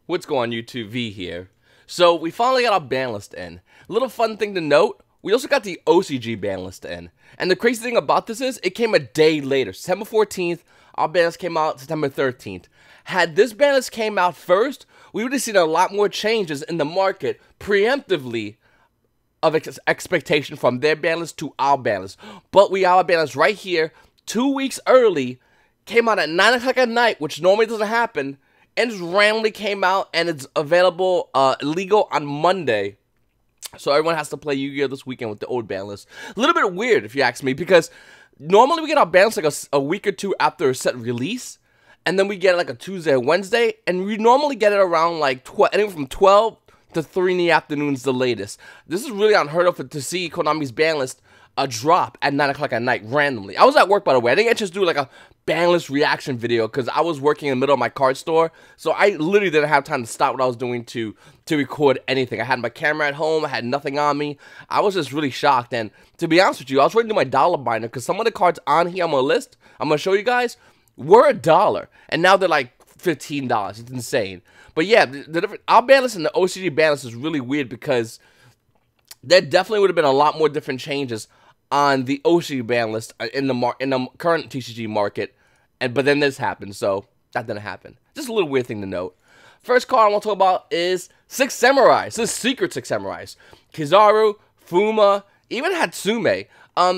What's going on, YouTube? V here. So we finally got our ban list in. A little fun thing to note, we also got the OCG ban list in. And the crazy thing about this is, it came a day later. September 14th, our ban list came out September 13th. Had this ban list came out first, we would have seen a lot more changes in the market preemptively of expectation from their ban list to our ban list. But we have our ban list right here, 2 weeks early, came out at 9 o'clock at night, which normally doesn't happen, and just randomly came out, and it's available legal on Monday. So everyone has to play Yu-Gi-Oh! This weekend with the old ban list. A little bit weird, if you ask me, because normally we get our ban list like a week or two after a set release, and then we get it like a Tuesday or Wednesday, and we normally get it around like anywhere from 12 to 3 in the afternoons, the latest. This is really unheard of to see Konami's ban list drop at 9 o'clock at night randomly. I was at work, by the way. I didn't just do like a ban list reaction video because I was working in the middle of my card store, so I literally didn't have time to stop what I was doing to record anything. I had my camera at home. I had nothing on me. I was just really shocked, and to be honest with you, I was ready to do my dollar binder because some of the cards on here on my list, I'm going to show you guys, were $1, and now they're like $15. It's insane. But yeah, our ban list and the OCG ban list is really weird because there definitely would have been a lot more different changes on the OCG ban list in the current TCG market, but then this happened, so that didn't happen. Just a little weird thing to note. First card I want to talk about is 6 Samurais. This is Secret 6 Samurais. Kizaru, Fuma, even Hatsume.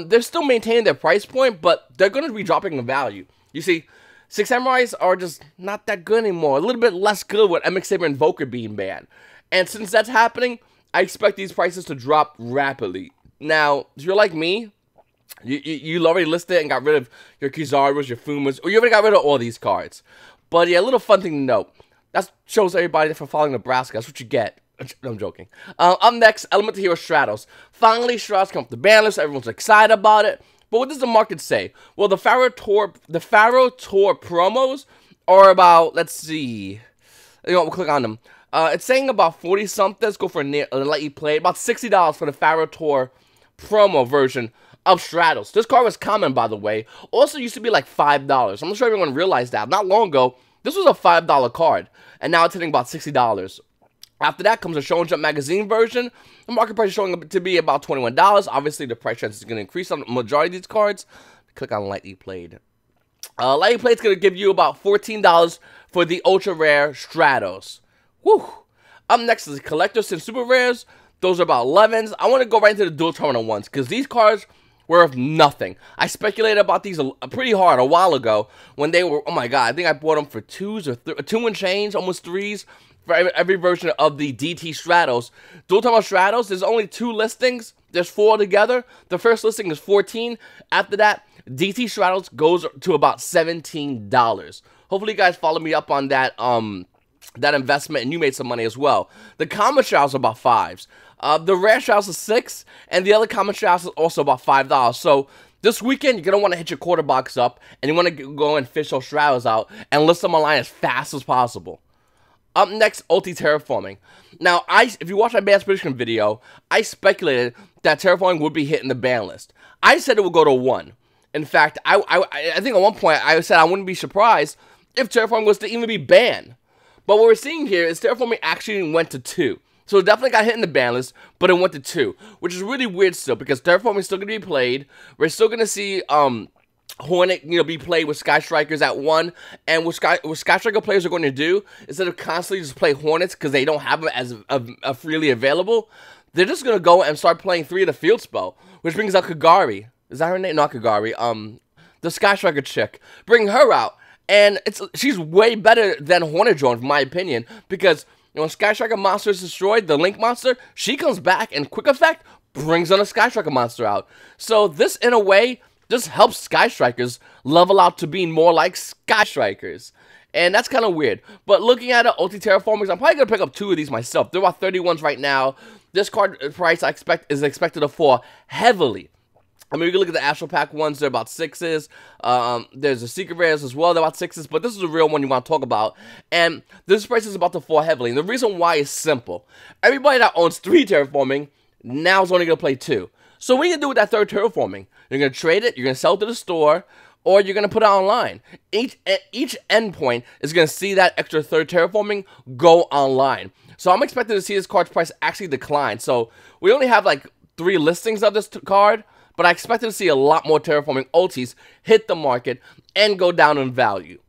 They're still maintaining their price point, but they're going to be dropping in value. You see, 6 Samurais are just not that good anymore. A little bit less good with MX Saber Invoker being banned. And since that's happening, I expect these prices to drop rapidly. Now, if you're like me, you already listed and got rid of your Kizarus, your Fumas, or you already got rid of all these cards. But yeah, a little fun thing to note. That shows everybody for following Nebraska. That's what you get. I'm joking. Up next, Elemental Hero Stratos. Finally, Stratos come up the ban list. Everyone's excited about it. But what does the market say? Well, the Pharaoh Tour promos are about, let's see. We'll click on them. It's saying about 40-something. Let's go for a lightly played. About $60 for the Pharaoh Tour promo version of Stratos. This card was common, by the way. Also used to be like $5. I'm not sure everyone realized that. Not long ago, this was a $5 card, and now it's hitting about $60. After that comes a Show and Jump magazine version. The market price is showing up to be about $21. Obviously, the price chance is going to increase on the majority of these cards. Click on Lightly Played. Lightly Played is going to give you about $14 for the ultra rare Stratos. Whew. Up next is Collectors and Super Rares. Those are about 11s. I want to go right into the dual terminal ones because these cards were of nothing. I speculated about these pretty hard a while ago when they were, oh my god, I think I bought them for 2s or 2 and change, almost 3s for every version of the DT Stratos. Dual terminal Stratos, there's only 2 listings. There's 4 together. The first listing is 14. After that, DT Stratos goes to about $17. Hopefully you guys follow me up on that that investment and you made some money as well. The common Stratos are about 5s. The rare Stratos are 6, and the other common Stratos is also about $5. So this weekend, you're going to want to hit your quarter box up, and you want to go and fish those Stratos out and list them online as fast as possible. Up next, Ulti Terraforming. Now, if you watch my ban prediction video, I speculated that Terraforming would be hitting the ban list. I said it would go to 1. In fact, I think at one point I said I wouldn't be surprised if Terraforming was to even be banned. But what we're seeing here is Terraforming actually went to 2. So it definitely got hit in the ban list, but it went to 2. Which is really weird still, because Terraforming is still going to be played. We're still going to see Hornet, be played with Sky Strikers at 1. And what Sky Striker players are going to do, instead of constantly just play Hornets because they don't have them as freely available, they're just going to go and start playing 3 of the field spell. Which brings out Kagari. Is that her name? Not Kagari. The Sky Striker chick. Bring her out. And she's way better than Hornet Drone, in my opinion, because when Sky Striker monster is destroyed, the Link monster, she comes back and quick effect brings on a Sky Striker monster out. So this, in a way, just helps Sky Strikers level out to being more like Sky Strikers. And that's kind of weird. But looking at it, Ulti Terraformers, I'm probably going to pick up 2 of these myself. There are 31s right now. This card price is expected to fall heavily. I mean, you can look at the Astral Pack ones, they're about 6s. There's the Secret Rares as well, they're about 6s, but this is a real one you want to talk about. And this price is about to fall heavily. And the reason why is simple. Everybody that owns 3 Terraforming now is only going to play 2. So what are you going to do with that 3rd Terraforming? You're going to trade it, you're going to sell it to the store, or you're going to put it online. Each endpoint is going to see that extra third terraforming go online. So I'm expecting to see this card's price actually decline. So we only have like 3 listings of this card, but I expected to see a lot more terraforming ultis hit the market and go down in value.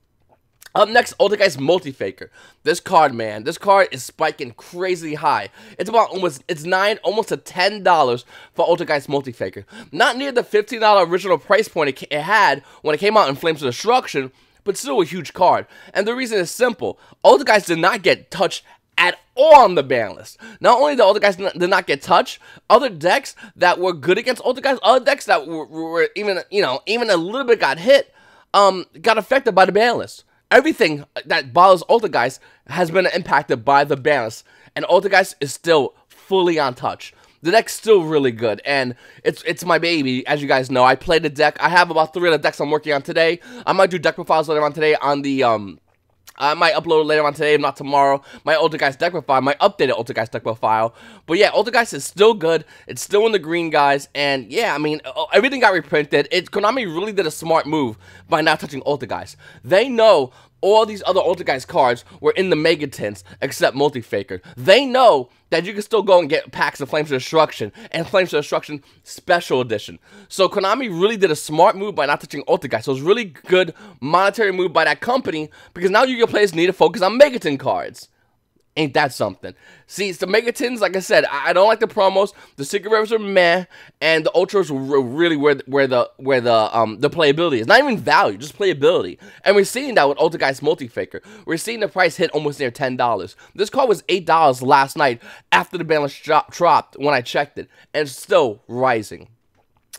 Up next, Altergeist Multifaker. This card, man, this card is spiking crazy high. It's about almost to $10 for Altergeist Multifaker. Not near the $15 original price point it had when it came out in Flames of Destruction, but still a huge card. And the reason is simple. Altergeist did not get touched at all on the ban list. Not only did Altergeist did not get touched, other decks that were good against Altergeist, other decks that were even a little bit got hit, got affected by the ban list. Everything that bothers Altergeist has been impacted by the ban list, and Altergeist is still fully untouched. The deck's still really good, and it's my baby, as you guys know. I play the deck. I have about 3 of the decks I'm working on today. I might do deck profiles later on today on the I might upload it later on today, if not tomorrow. My Altergeist deck profile, my updated Altergeist deck profile. But yeah, Altergeist is still good. It's still in the green, guys. And yeah, I mean, everything got reprinted. Konami really did a smart move by not touching Altergeist. They know all these other Altergeist cards were in the Mega Tints, except Multifaker. They know that you can still go and get packs of Flames of Destruction and Flames of Destruction Special Edition. So Konami really did a smart move by not touching Altergeist. So it was a really good monetary move by that company, because now Yu-Gi-Oh players need to focus on Megatin cards. Ain't that something? See, it's the Megatins, like I said, I don't like the promos. The Secret Rares are meh, and the Ultras were really where the playability is. Not even value, just playability. And we're seeing that with Altergeist Multifaker. We're seeing the price hit almost near $10. This card was $8 last night after the ban list dropped when I checked it, and it's still rising.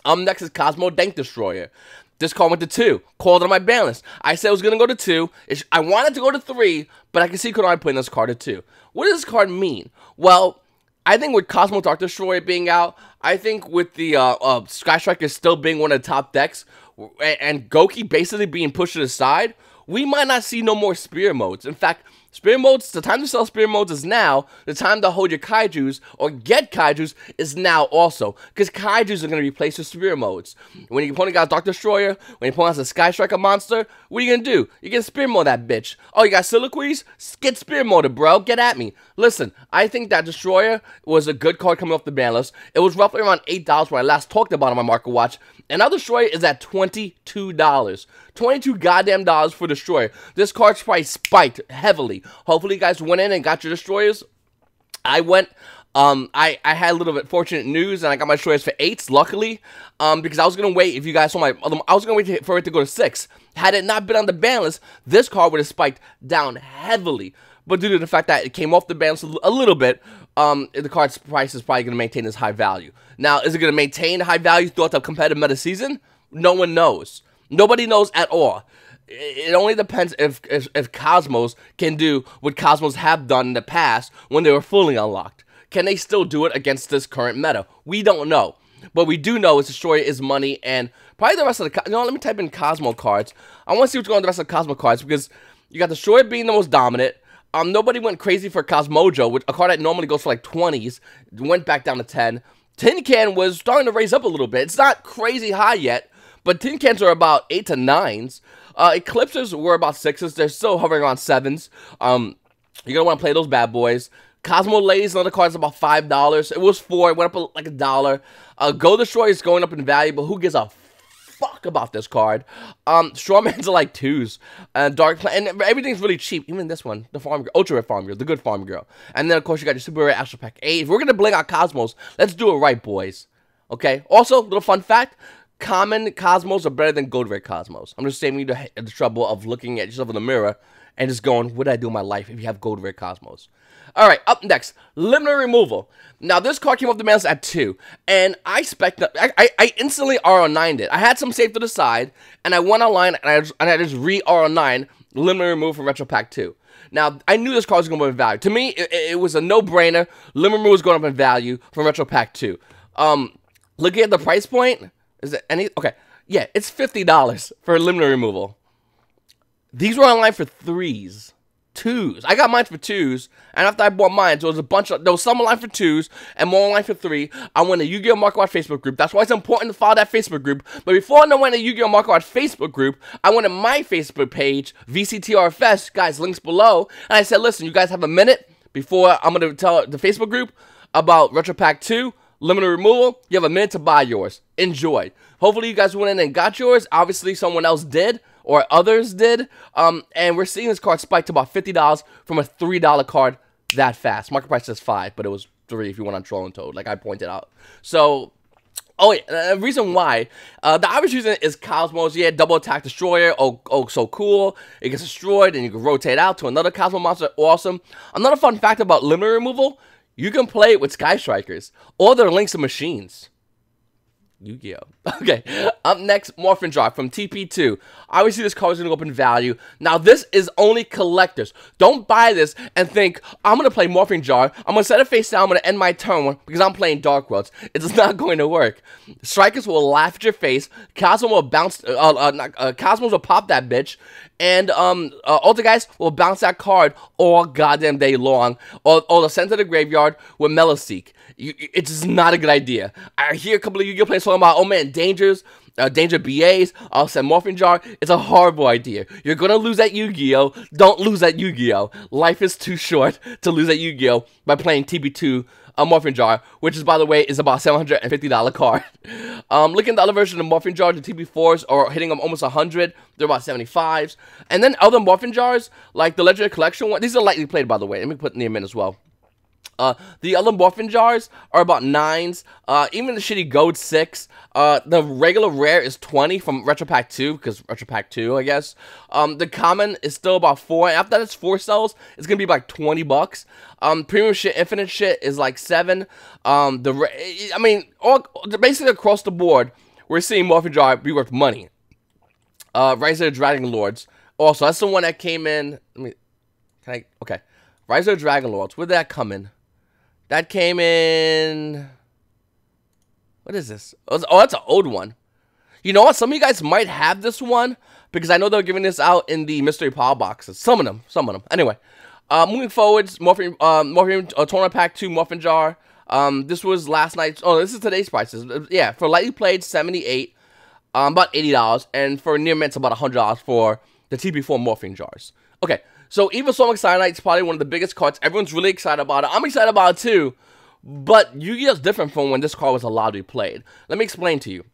Next is Cosmo Dank Destroyer. This card went to 2. Called it on my ban list. I said it was going to go to 2. I wanted to go to 3, but I can see Konami putting this card to 2. What does this card mean? Well, I think with Cosmo Dark Destroyer being out, I think with the Sky Striker still being one of the top decks, and Goki basically being pushed to the side, we might not see no more Spear modes. In fact, Spear modes, the time to sell Spear modes is now. The time to hold your Kaijus or get Kaijus is now also. Because Kaijus are going to replace your Spear modes. When your opponent got a Dark Destroyer, when your opponent has a Sky Striker monster, what are you going to do? You get Spear mode that bitch. Oh, you got Soliloquies? Get Spear mode, bro. Get at me. Listen, I think that Destroyer was a good card coming off the ban list. It was roughly around $8 when I last talked about it on my Market Watch. And now Destroyer is at $22. $22 goddamn dollars for Destroyer. This card's price spiked heavily. Hopefully you guys went in and got your Destroyers. I went, I had a little bit fortunate news, and I got my Destroyers for 8s, luckily, because I was going to wait, if you guys saw my, I was going to wait for it to go to 6. Had it not been on the ban list, this card would have spiked down heavily. But due to the fact that it came off the ban list a little bit, the card's price is probably going to maintain its high value. Now, is it going to maintain high value throughout the competitive meta season? No one knows. Nobody knows at all. It only depends if Cosmos can do what Cosmos have done in the past when they were fully unlocked. Can they still do it against this current meta? We don't know. But we do know is Destroyer is money, and probably the rest of the... let me type in Cosmo cards. I want to see what's going on with the rest of the Cosmo cards, because you got Destroyer being the most dominant. Nobody went crazy for Cosmojo, which a card that normally goes for like 20s, went back down to 10. Tin Can was starting to raise up a little bit. It's not crazy high yet, but Tin Cans are about 8 to 9s. Eclipses were about 6s. They're still hovering around 7s. You're going to want to play those bad boys. Cosmo Lays, another card, is about $5. It was 4. It went up like $1. Go Destroyer is going up in value, but who gives a fuck about this card? Strawmans are like 2s. Dark and everything's really cheap. Even this one, the Farm Girl, Ultra Rare Farm Girl, the good Farm Girl. And then, of course, you got your Super Rare Astral Pack 8. If we're going to bling out Cosmos, let's do it right, boys. Okay? Also, little fun fact. Common Cosmos are better than Gold Rare Cosmos. I'm just saving you the trouble of looking at yourself in the mirror and just going, what did I do in my life if you have Gold Rare Cosmos? Alright, up next, Limited Removal. Now, this card came off the ban list at 2, and I instantly RO9'd it. I had some saved to the side, and I went online, and I just re-RO9 Limited Removal from Retro Pack 2. Now, I knew this card was going to go up in value. To me, it was a no-brainer. Limited Removal was going up in value from Retro Pack 2. Looking at the price point... Is it any? Okay. Yeah, it's $50 for limited removal. These were online for 3s. twos. I got mine for twos, and after I bought mine, there was some online for twos and more online for three. I went to Yu-Gi-Oh! Market Watch Facebook group. That's why it's important to follow that Facebook group. But before I went to Yu-Gi-Oh! Market Watch Facebook group, I went to my Facebook page, vctrfs, guys, links below, and I said, listen, you guys have a minute before I'm going to tell the Facebook group about Retro Pack 2, limited removal. You have a minute to buy yours. Enjoy. Hopefully you guys went in and got yours. Obviously someone else did, or others did, and we're seeing this card spike to about $50 from a $3 card that fast. Market price says $5, but it was $3 if you went on Trolling Toad, like I pointed out. So, oh yeah, the reason why, the obvious reason is Cosmos. Yeah, double attack destroyer, oh so cool. It gets destroyed, and you can rotate out to another Cosmo monster, awesome. Another fun fact about limited removal, you can play it with Sky Strikers, or their links of machines. Yu-Gi-Oh! Okay, up next, Morphing Jar from TP2. Obviously, this card is going to go up in value. Now, this is only collectors. Don't buy this and think, I'm going to play Morphing Jar. I'm going to set it face down. I'm going to end my turn because I'm playing Dark Worlds. It's not going to work. Strikers will laugh at your face. Cosmo will bounce. Cosmos will pop that bitch. And Altergeist will bounce that card all goddamn day long. Or they'll send to the graveyard with Meloseek. It's just not a good idea. I hear a couple of Yu-Gi-Oh! Players talking about, oh man, Danger BAs, I'll send Morphing Jar. It's a horrible idea. You're gonna lose at Yu-Gi-Oh! Don't lose at Yu-Gi-Oh! Life is too short to lose at Yu-Gi-Oh! By playing TP2 Morphing Jar, which is, by the way, is about $750 card. Looking at the other version of Morphing Jar, the TP4s are hitting them almost 100. They're about 75s. And then other Morphing Jars, like the Legendary Collection one, these are lightly played, by the way. Let me put them in as well. The other Morphing Jars are about 9s. Even the shitty Gold 6. The regular rare is 20 from Retro Pack 2, because Retro Pack 2, I guess. The common is still about 4. After that, it's 4 cells. It's gonna be like $20. Premium shit, infinite shit is like 7. I mean, basically across the board, we're seeing Morphing Jar be worth money. Rise of the Dragon Lords. Also, that's the one that came in. Okay. Rise of the Dragon Lords. Where did that come in? That came in... What is this? Oh, that's an old one. You know what? Some of you guys might have this one, because I know they're giving this out in the mystery power boxes. Some of them. Anyway, moving forwards, Tournament Pack 2 Morphing Jar. This was last night's... Oh, this is today's prices. Yeah, for lightly played, $78. About $80. And for near mints, about $100 for the TP4 Morphing Jars. Okay. So, Exciton Knight is probably one of the biggest cards. Everyone's really excited about it. I'm excited about it too. But Yu-Gi-Oh! Is different from when this card was allowed to be played. Let me explain to you.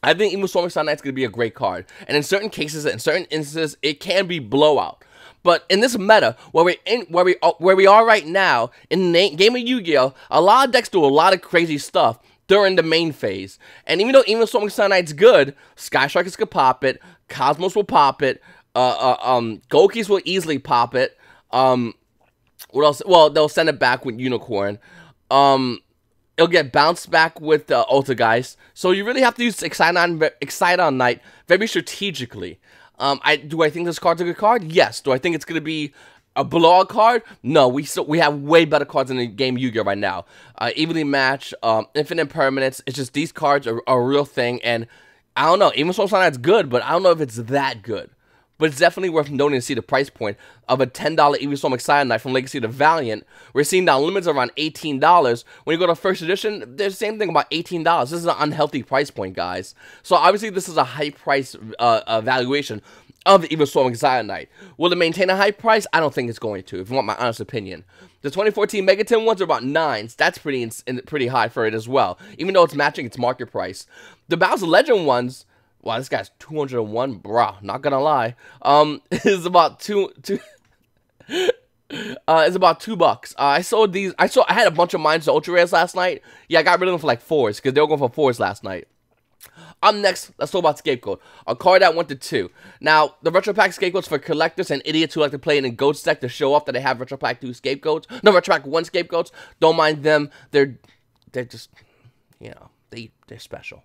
I think Exciton Knight is going to be a great card. And in certain cases, in certain instances, it can be blowout. But in this meta, where we are right now, in the game of Yu-Gi-Oh!, a lot of decks do a lot of crazy stuff during the main phase. And even though Exciton Knight's good, Sky Strikers could pop it, Cosmos will pop it, Gokis will easily pop it. What else? Well, they'll send it back with Unicorn. It'll get bounced back with Altergeist. So you really have to use Exciton Knight very strategically. Do I think this card's a good card? Yes. Do I think it's gonna be a blowout card? No. We have way better cards in the game Yu-Gi-Oh! Right now. Evenly Match, Infinite Impermanence. It's just these cards are a real thing, and I don't know. Exciton Knight's good, but I don't know if it's that good. But it's definitely worth noting to see the price point of a $10 Exciton Knight from Legacy to Valiant. We're seeing now limits around $18. When you go to first edition, there's the same thing about $18. This is an unhealthy price point, guys. So obviously this is a high price valuation of the Exciton Knight. Will it maintain a high price? I don't think it's going to, if you want my honest opinion. The 2014 Megaton ones are about 9s. That's pretty high for it as well, even though it's matching its market price. The Battles of Legend ones... Wow, this guy's 201, bro. Not gonna lie. Is about it's about $2. I sold these. I had a bunch of mines to ultra rares last night. Yeah, I got rid of them for like 4s because they were going for 4s last night. Next, let's talk about Scapegoat, a card that went to 2. Now, the Retro Pack Scapegoats for collectors and idiots who like to play it in Goat deck to show off that they have Retro Pack 2 Scapegoats. No, Retro Pack 1 Scapegoats. Don't mind them. They're just, you know, they're special.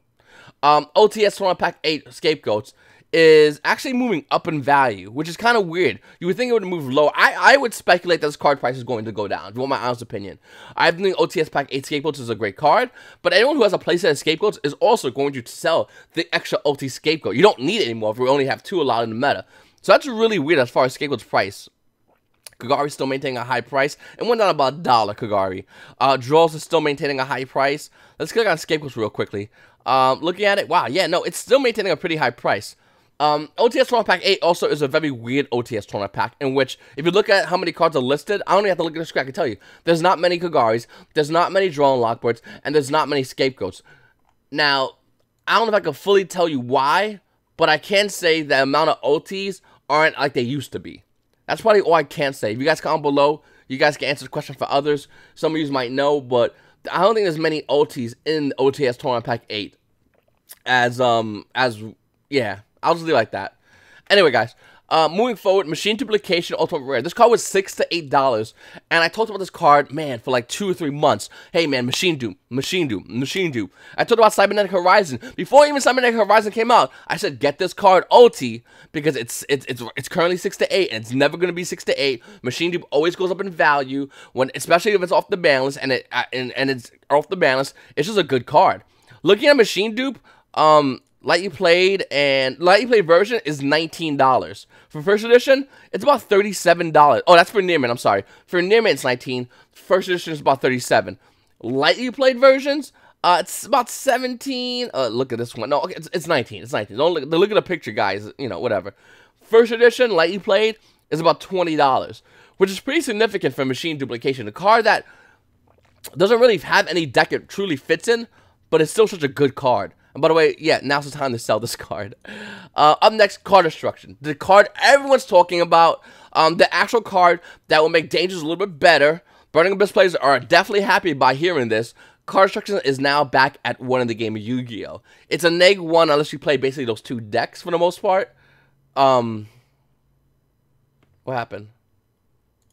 OTS Tournament Pack 8 Scapegoats is actually moving up in value, which is kind of weird. You would think it would move low. I would speculate that this card price is going to go down, if you want my honest opinion. I think OTS Pack 8 Scapegoats is a great card, but anyone who has a playset of Scapegoats is also going to sell the extra OT Scapegoat. You don't need it anymore if we only have 2 allowed in the meta. So that's really weird as far as Scapegoat's price. Kagari's still maintaining a high price. It went down about $1, Kagari. Draws is still maintaining a high price. Let's click on Scapegoat real quickly. Looking at it, wow, yeah, no, it's still maintaining a pretty high price. OTS Tournament Pack 8 also is a very weird OTS Tournament Pack, in which, if you look at how many cards are listed, I don't even have to look at the screen, I can tell you. There's not many Kagaris, there's not many Draw and Lockboards, and there's not many Scapegoats. Now, I don't know if I can fully tell you why, but I can say the amount of OTs aren't like they used to be. That's probably all I can say. If you guys comment below, you guys can answer the question for others. Some of you might know, but I don't think there's many OTs in OTS Tournament Pack 8 yeah, I'll just leave it like that. Anyway, guys, moving forward, Machine Duplication Ultimate Rare. This card was $6 to $8, and I talked about this card, man, for like 2 or 3 months. Hey, man, Machine Doom, Machine Doom, Machine Doom. I talked about Cybernetic Horizon. Before even Cybernetic Horizon came out, I said, get this card OT, because it's currently 6 to 8, and it's never going to be 6 to 8. Machine Doom always goes up in value, especially if it's off the ban list, and it's off the ban list. It's just a good card. Looking at Machine Dupe, Lightly Played version is $19. For first edition, it's about $37. Oh, that's for Nearman, I'm sorry. For Nearman, it's $19. First edition is about $37. Lightly Played versions, it's about $17. Look at this one. No, okay, it's $19. It's $19. Don't look at the picture, guys. You know, whatever. First edition, Lightly Played, is about $20, which is pretty significant for Machine Duplication. A card that doesn't really have any deck it truly fits in, but it's still such a good card. And by the way, yeah, now's the time to sell this card. Up next, Card Destruction. The card everyone's talking about. The actual card that will make Dangers a little bit better. Burning Abyss players are definitely happy by hearing this. Card Destruction is now back at 1 in the game of Yu-Gi-Oh! It's a -1 unless you play basically those 2 decks for the most part. What happened?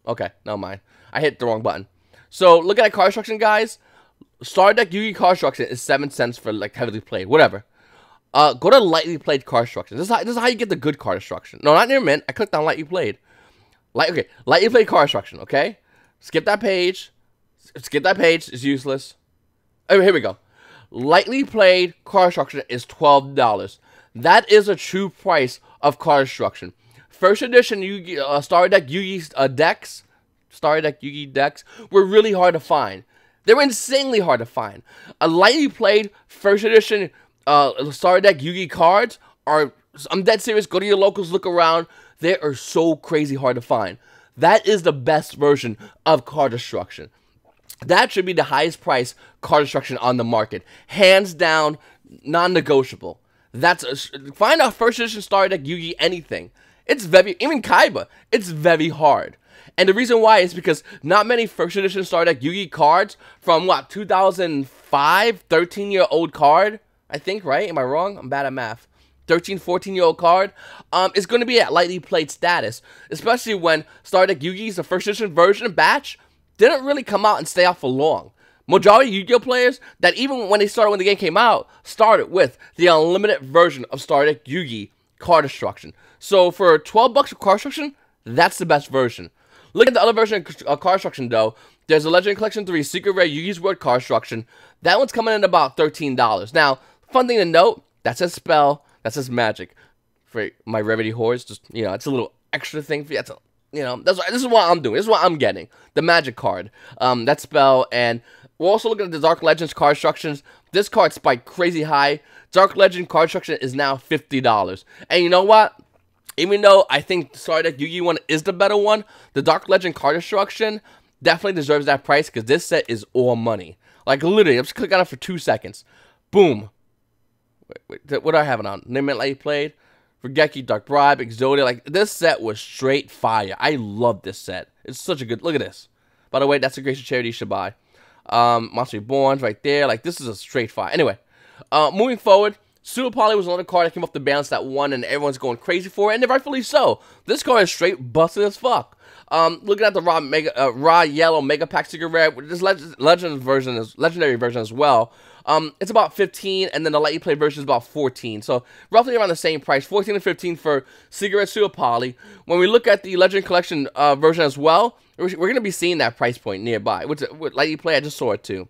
Okay, never mind. I hit the wrong button. So, looking at Card Destruction, guys. Star Deck Yu-Gi Card Destruction is 7 cents for like heavily played, whatever. Go to Lightly Played Card Destruction. This is how you get the good Card Destruction. No, not near mint. I clicked on Lightly Played. Okay, Lightly Played Card Destruction. Okay, skip that page. Skip that page. It's useless. Oh, here we go. Lightly Played Card Destruction is $12. That is a true price of Card Destruction. First edition Yu-Gi Star Deck Yu-Gi decks. Star Deck Yu-Gi decks were really hard to find. They were insanely hard to find. A Lightly Played first edition Star Deck Yu-Gi cards are, I'm dead serious, go to your locals, look around. They are so crazy hard to find. That is the best version of Card Destruction. That should be the highest price Card Destruction on the market. Hands down, non-negotiable. Find a first edition Star Deck Yu-Gi anything. Even Kaiba, it's very hard. And the reason why is because not many first edition Star Deck Yu-Gi cards from, what, 2005, 13-year-old card, I think, right? Am I wrong? I'm bad at math. 13, 14-year-old card is going to be at Lightly Played status, especially when Star Deck Yu-Gi's, the first edition version batch, didn't really come out and stay out for long. Majority of Yu-Gi-Oh players that even when the game came out, started with the unlimited version of Star Deck Yu-Gi Card Destruction. So for $12 for Card Destruction, that's the best version. Look at the other version of Card Destruction, though. There's a Legendary Collection 3 Secret Rare Yu-Gi's World Card Destruction. That one's coming in about $13. Now, fun thing to note, that says spell, that says magic. For my Rarity Hordes, just, you know, it's a little extra thing for you. This is what I'm doing. This is what I'm getting. The magic card. That spell, and we're also looking at the Dark Legends Card Destructions. This card spiked crazy high. Dark Legend Card Destruction is now $50. And you know what? Even though I think Star Deck Yu-Gi one is the better one, the Dark Legend Card Destruction definitely deserves that price because this set is all money. Like, literally, I'm just clicking on it for 2 seconds. Boom. Wait, what do I have it on? Name it Lightly Played. Forgeki, Dark Bribe, Isolde. Like, this set was straight fire. I love this set. It's such a good... Look at this. By the way, that's a Grace of Charity you should buy. Monster Reborn's right there. Like, this is a straight fire. Anyway, moving forward... Pseudo Poly was another card that came off the balance that won, and everyone's going crazy for it, and rightfully so. This card is straight busted as fuck. Looking at the raw yellow Mega Pack Secret Rare, this legendary version as well. It's about $15, and then the Lightly Played version is about $14. So roughly around the same price, $14 to $15 for Secret Rare Pseudo Poly. When we look at the Legendary Collection version as well, we're going to be seeing that price point nearby. With Lightly Play, I just saw it too.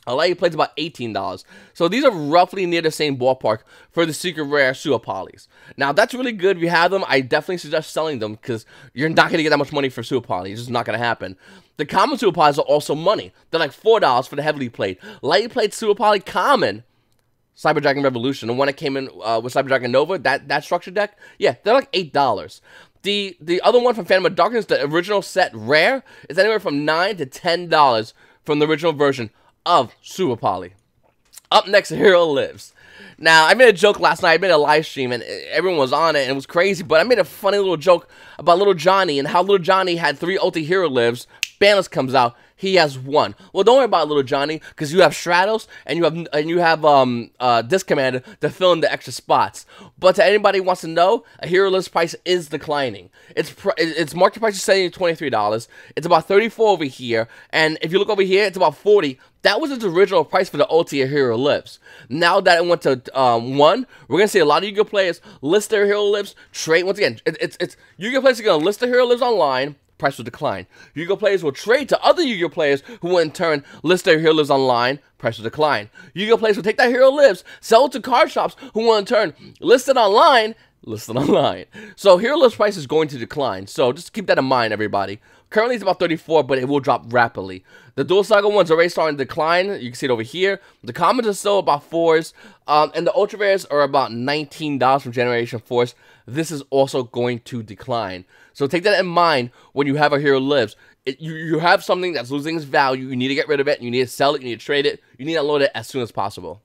A light plate's about $18. So these are roughly near the same ballpark for the secret rare super polys. Now that's really good. If you have them, I definitely suggest selling them because you're not going to get that much money for super poly. It's just not going to happen. The common super polys are also money. They're like $4 for the heavily played. Lightly played super poly common Cyber Dragon Revolution, the one that came in with Cyber Dragon Nova, that structure deck, yeah, they're like $8. The other one from Phantom of Darkness, the original set rare, is anywhere from $9 to $10 from the original version of Super Poly. Up next, Hero Lives. Now, I made a joke last night. I made a live stream, and everyone was on it, and it was crazy. But I made a funny little joke about Little Johnny and how Little Johnny had 3 ulti Hero Lives. Banlist comes out. He has 1. Well, don't worry about Little Johnny, because you have Stratos and you have Disc Commander to fill in the extra spots. But to anybody who wants to know, a Hero List price is declining. Its market price is setting at $23. It's about $34 over here, and if you look over here, it's about $40. That was its original price for the ulti Hero Lives. Now that it went to 1, we're gonna see a lot of YuGiOh players list their Hero Lives, trade. Once again, it's YuGiOh players are gonna list their Hero Lives online. Price will decline. YuGiOh players will trade to other YuGiOh players who will in turn list their Hero Lives online. Price will decline. YuGiOh players will take that Hero Lives, sell it to card shops who will in turn list it online. So Hero Lives price is going to decline. So just keep that in mind, everybody. Currently it's about 34, but it will drop rapidly. The Dual Saga ones are already starting to decline. You can see it over here. The commons are still about 4s, and the Ultra Rares are about $19 from Generation 4s. This is also going to decline. So take that in mind when you have a Hero Lives. You have something that's losing its value. You need to get rid of it. You need to sell it. You need to trade it. You need to unload it as soon as possible.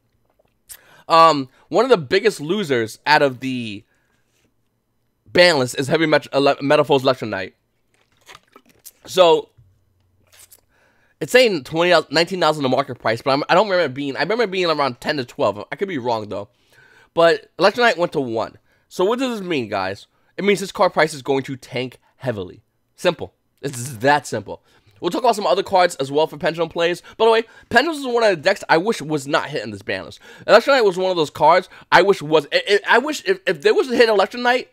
One of the biggest losers out of the ban list is Heavy Metaphors Electro Knight. So it's saying $19 in the market price, but I don't remember it being. I remember it being around 10 to 12. I could be wrong though. But Electro Knight went to 1. So what does this mean, guys? It means this card price is going to tank heavily. Simple. It's that simple. We'll talk about some other cards as well for Pendulum plays. By the way, Pendulum is one of the decks I wish was not hitting this ban list. Electro Knight was one of those cards I wish was. I wish if there was a hit Electro Knight,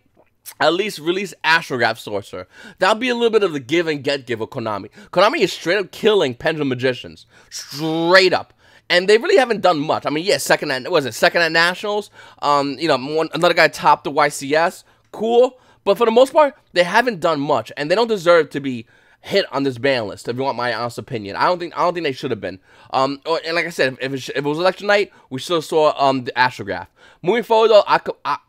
at least release Astrograph Sorcerer. That'll be a little bit of the give and get give of Konami. Konami is straight up killing Pendulum Magicians. Straight up. And they really haven't done much. I mean, yeah, second at Nationals. You know, another guy topped the YCS. Cool. But for the most part, they haven't done much. And they don't deserve to be hit on this ban list, if you want my honest opinion. I don't think they should have been. And like I said, if it was Electro Knight, we still saw the Astrograph. Moving forward, though,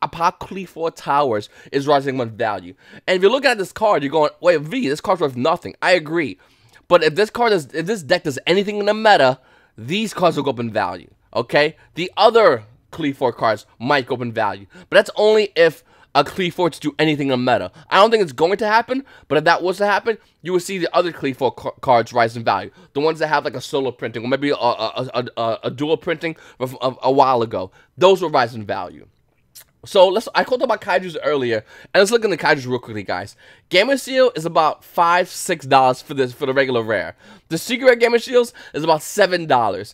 Apocryphal Towers is rising in value. And if you're looking at this card, you're going, wait, V, this card's worth nothing. I agree. But if this deck does anything in the meta, these cards will go up in value. Okay? The other Cleave4 cards might go up in value. But that's only if a Cleave4 to do anything in meta. I don't think it's going to happen, but if that was to happen, you would see the other Cleave4 cards rise in value. The ones that have like a solo printing, or maybe a dual printing of a while ago. Those will rise in value. So I called about Kaijus earlier, and let's look at the Kaijus real quickly, guys. Gamma Shield is about $5-6 for the regular rare. The secret rare Gamma Shields is about $7.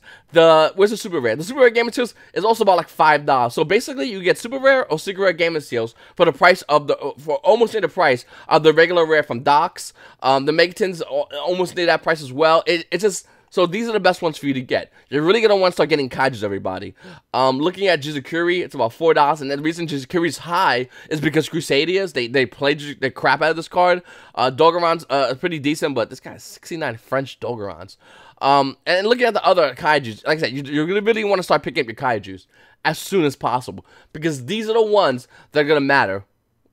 Where's the super rare? The super rare Gamma Shields is also about like $5. So basically, you get super rare or secret rare Gamma Shields for the price of for almost near the price of the regular rare from Docs. The Megatons almost near that price as well. It's just. So these are the best ones for you to get. You're really going to want to start getting Kaijus, everybody. Looking at Jizukuri, it's about $4. And the reason Jizukuri's high is because Crusadias, they play the crap out of this card. Dogeron's pretty decent, but this guy has 69 French Dogerons. And looking at the other Kaijus, like I said, you're going to really want to start picking up your Kaijus as soon as possible. Because these are the ones that are going to matter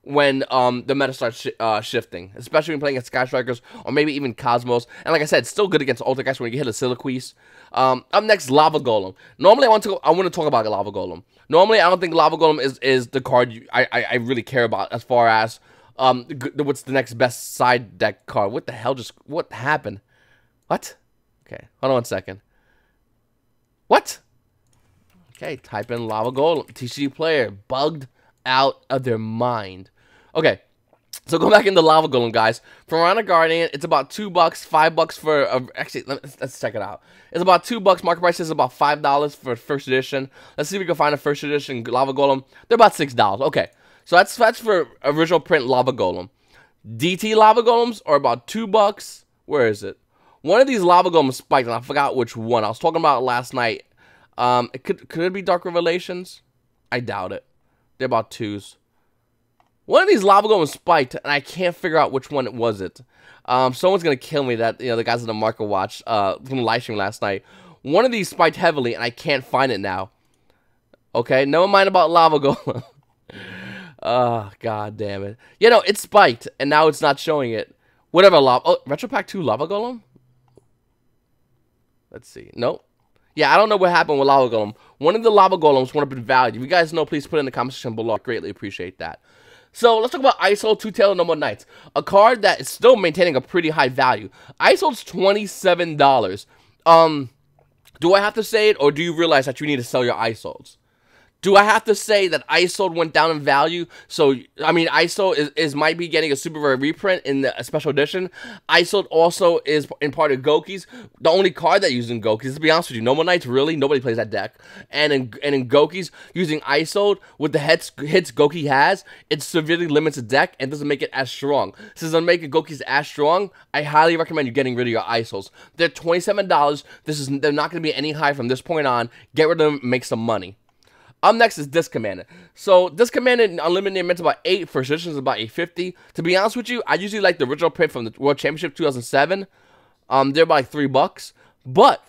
when the meta starts shifting, especially when playing against Sky Strikers or maybe even Cosmos. And like I said, it's still good against Altergeist when you hit a Siliquise. Up next, Lava Golem. Normally, I want to talk about Lava Golem. Normally, I don't think Lava Golem is the card I really care about as far as what's the next best side deck card. What the hell what happened? What? Okay, hold on 1 second. What? Okay, type in Lava Golem. TCG player bugged out of their mind. Okay, so go back into Lava Golem, guys. For Piranha Guardian, it's about $2, $5 for actually. Let's check it out. It's about $2. Market price is about $5 for first edition. Let's see if we can find a first edition Lava Golem. They're about $6. Okay, so that's for original print Lava Golem. DT Lava Golems are about $2. Where is it? One of these lava golems spiked, and I forgot which one. I was talking about it last night. Could it be Dark Revelations? I doubt it. They're about 2s. One of these lava golems spiked, and I can't figure out which one it was. Someone's gonna kill me. That the guys in the market watch from the live stream last night. One of these spiked heavily, and I can't find it now. Okay, never mind about lava golem. Oh, god damn it. You know, it spiked, and now it's not showing it. Whatever, lava. Oh, Retro Pack 2 lava golem? Let's see. Nope. Yeah, I don't know what happened with lava golem. One of the lava golems went up in value. If you guys know, please put it in the comment section below. I greatly appreciate that. So, let's talk about Isolde Two-Tailed No More Knights. A card that is still maintaining a pretty high value. Isolde's $27. Do I have to say it, or do you realize that you need to sell your Isoldes? Do I have to say that Isolde went down in value? So, I mean, Isolde might be getting a super rare reprint in the special edition. Isolde also is in part of Goki's. The only card that uses in Goki's, to be honest with you, No More Knights, really, nobody plays that deck. And in Goki's, using Isolde with the hits Goki has, it severely limits the deck and doesn't make it as strong. Since it doesn't make Goki's as strong, I highly recommend you getting rid of your Isoldes. They're $27. They're not going to be any higher from this point on. Get rid of them, make some money. Up next is Disc Commander. So, Disc Commander Unlimited Mint's about 8, First Edition is about 850. To be honest with you, I usually like the original print from the World Championship 2007. They're about like $3. But,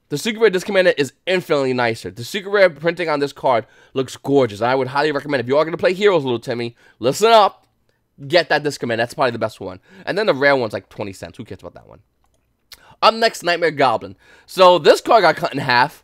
the Secret Rare Disc Commander is infinitely nicer. The Secret Rare printing on this card looks gorgeous. I would highly recommend, if you are going to play Heroes, little Timmy, listen up. Get that Disc Commander. That's probably the best one. And then the rare one's like 20 cents. Who cares about that one? Up next, Knightmare Goblin. So, this card got cut in half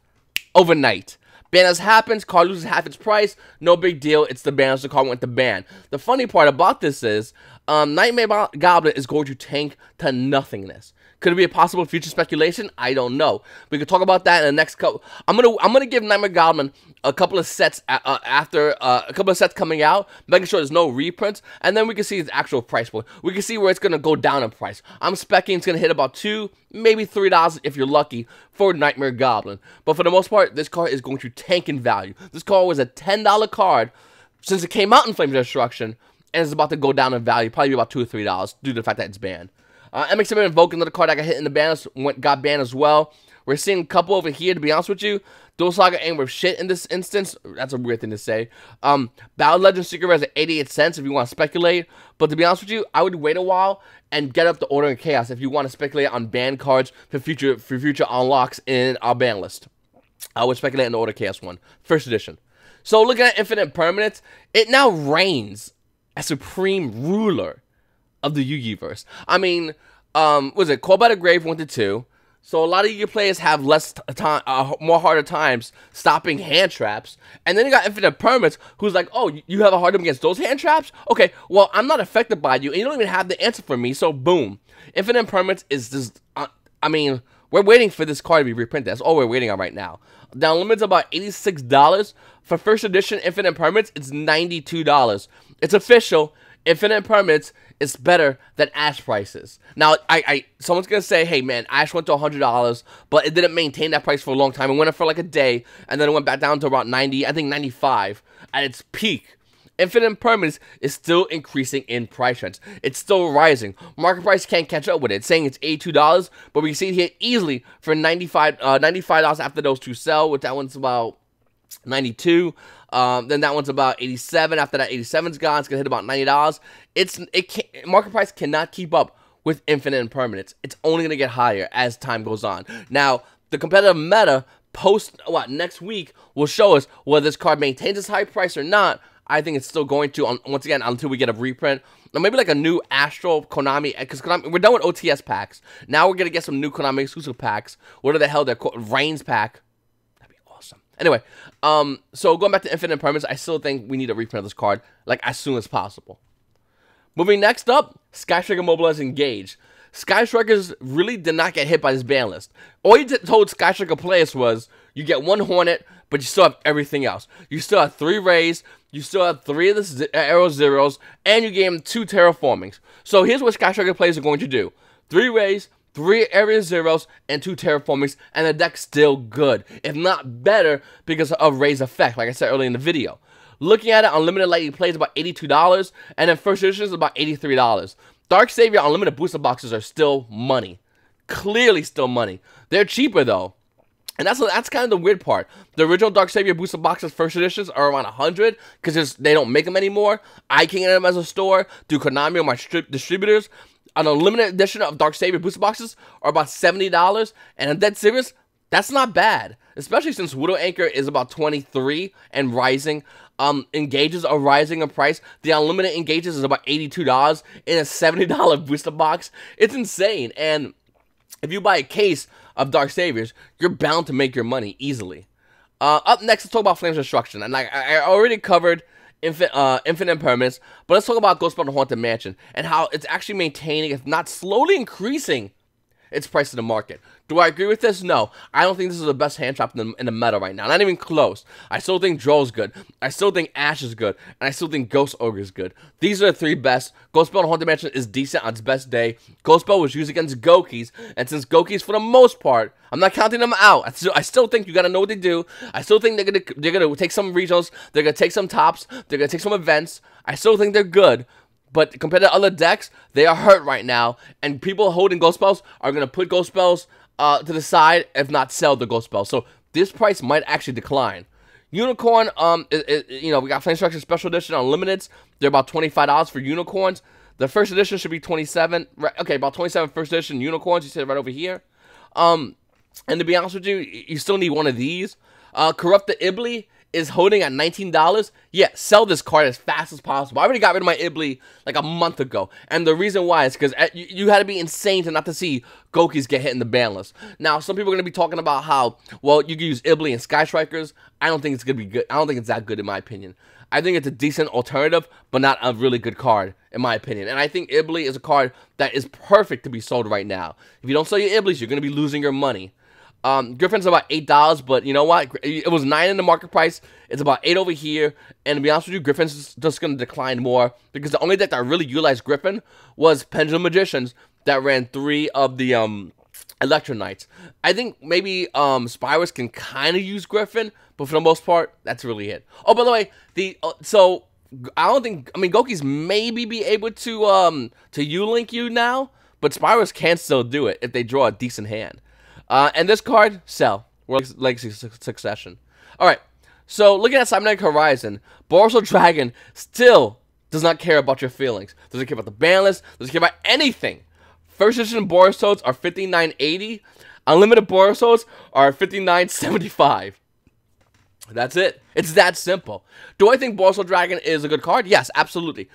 overnight. Banners happens, card loses half its price, no big deal, it's the banners, the card went to ban. The funny part about this is, Knightmare Goblin is going to tank to nothingness. Could it be a possible future speculation? I don't know. We could talk about that in the next couple. I'm gonna give Knightmare Goblin a couple of sets after a couple of sets coming out, making sure there's no reprints, and then we can see its actual price point. We can see where it's gonna go down in price. I'm specking it's gonna hit about $2, maybe $3 if you're lucky for Knightmare Goblin. But for the most part, this card is going to tank in value. This card was a $10 card since it came out in Flames of Destruction, and it's about to go down in value, probably about $2 or $3 due to the fact that it's banned. MX7 Invoke, another card that got hit in the banners, got banned as well. We're seeing a couple over here, to be honest with you. Dual Saga ain't worth shit in this instance. That's a weird thing to say. Battle Legend Secret Rare is at 88 cents if you want to speculate. But to be honest with you, I would wait a while and get up the Order in Chaos if you want to speculate on banned cards for future unlocks in our ban list. I would speculate in the Order Chaos one. First edition. So looking at Infinite Impermanence, it now reigns as supreme ruler of the Yu-Gi verse. I mean, was it Call by the Grave 1 to 2? So a lot of Yu-Gi players have less time, more harder times stopping hand traps. And then you got Infinite Impermanence, who's like, oh, you have a hard time against those hand traps? Okay, well, I'm not affected by you, and you don't even have the answer for me, so boom. Infinite Impermanence is just, I mean, we're waiting for this card to be reprinted. That's all we're waiting on right now. The limit's about $86. For first edition Infinite Impermanence, it's $92. It's official. Infinite Impermanence is better than Ash prices. Now, someone's gonna say, hey man, Ash went to $100, but it didn't maintain that price for a long time. It went up for like a day, and then it went back down to about 90, I think 95 at its peak. Infinite Impermanence is still increasing in price trends. It's still rising. Market price can't catch up with it. It's saying it's $82, but we can see it here easily for $95 after those two sell, which that one's about 92. Then that one's about 87. After that, 87's gone. It's gonna hit about $90. Market price cannot keep up with Infinite Impermanence. It's only gonna get higher as time goes on. Now, the competitive meta post next week will show us whether this card maintains its high price or not. I think it's still going to, once again, until we get a reprint. Or maybe like a new Astral Konami, because we're done with OTS packs. Now we're gonna get some new Konami exclusive packs. What the hell they're called? Reigns pack. Anyway, so going back to Infinite Impermanence, I still think we need a reprint of this card, like, as soon as possible. Moving next up, Sky Striker Mobilize Engage. Sky Strikers really did not get hit by this ban list. All you told Sky Striker players was, you get one Hornet, but you still have everything else. You still have 3 Rays, you still have 3 of the Arrow Zeros, and you gave them 2 Terraformings. So here's what Sky Striker players are going to do. 3 Rays, 3 Area Zeros, and 2 Terraformings, and the deck's still good, if not better, because of Ray's effect, like I said earlier in the video. Looking at it, Unlimited Lightning Play is about $82, and then First Edition is about $83. Dark Savior Unlimited Booster Boxes are still money. clearly still money. They're cheaper though. And that's kind of the weird part. The original Dark Savior booster boxes, first editions, are around 100 because they don't make them anymore. I can get them as a store through Konami or my distributors. An limited edition of Dark Savior booster boxes are about $70, and I'm dead serious, that's not bad. Especially since Widow Anchor is about 23 and rising. Engages are rising in price. The unlimited engages is about $82 in a $70 booster box. It's insane. And if you buy a case of Dark Saviors, you're bound to make your money easily. Up next, let's talk about Flames Destruction. And I already covered Infinite Impermanence, but let's talk about Ghostbelt and Haunted Mansion and how it's actually maintaining, if not slowly increasing, its price in the market. Do I agree with this? No. I don't think this is the best hand trap in the meta right now. Not even close. I still think Droll's good. I still think Ash is good. And I still think Ghost Ogre is good. These are the three best. Ghostbelt and Haunted Mansion is decent on its best day. Ghostbelt was used against Gokis. And since Gokis, for the most part, I'm not counting them out. I still think you gotta know what they do. I still think they're gonna take some regionals. They're gonna take some tops. They're gonna take some events. I still think they're good. But compared to other decks, they are hurt right now. And people holding Ghost Spells are going to put Ghost Spells to the side, if not sell the Ghost Spells. So this price might actually decline. Unicorn, you know, we got Flame Destruction Special Edition Unlimiteds. They're about $25 for Unicorns. The first edition should be $27. Right, okay, about $27 first edition Unicorns. You see it right over here. And to be honest with you, you still need one of these. Corrupted Iblee is holding at $19. Yeah, sell this card as fast as possible. I already got rid of my Iblee like a month ago. And the reason why is because you had to be insane to not to see Gokis get hit in the ban list. Now, some people are going to be talking about how, well, you can use Iblee and Sky Strikers. I don't think it's going to be good. I don't think it's that good in my opinion. I think it's a decent alternative, but not a really good card, in my opinion. And I think Iblee is a card that is perfect to be sold right now. If you don't sell your Iblees, you're going to be losing your money. Griffin's about $8, but you know what? It was $9 in the market price. It's about $8 over here. And to be honest with you, Griffin's just going to decline more because the only deck that really utilized Griffin was Pendulum Magicians that ran 3 of the Electro Knights. I think maybe Spirus can kind of use Griffin, but for the most part, that's really it. Oh, by the way, so I don't think, I mean, Gokis maybe be able to U-Link you now, but Spirus can still do it if they draw a decent hand. And this card, sell. Legacy Succession. Alright, so looking at Cybernetic Horizon, Borrelsword Dragon still does not care about your feelings. Doesn't care about the ban list, doesn't care about anything. First edition Borrelswords are $59.80. Unlimited Borrelswords are $59.75. That's it. It's that simple. Do I think Borrelsword Dragon is a good card? Yes, absolutely.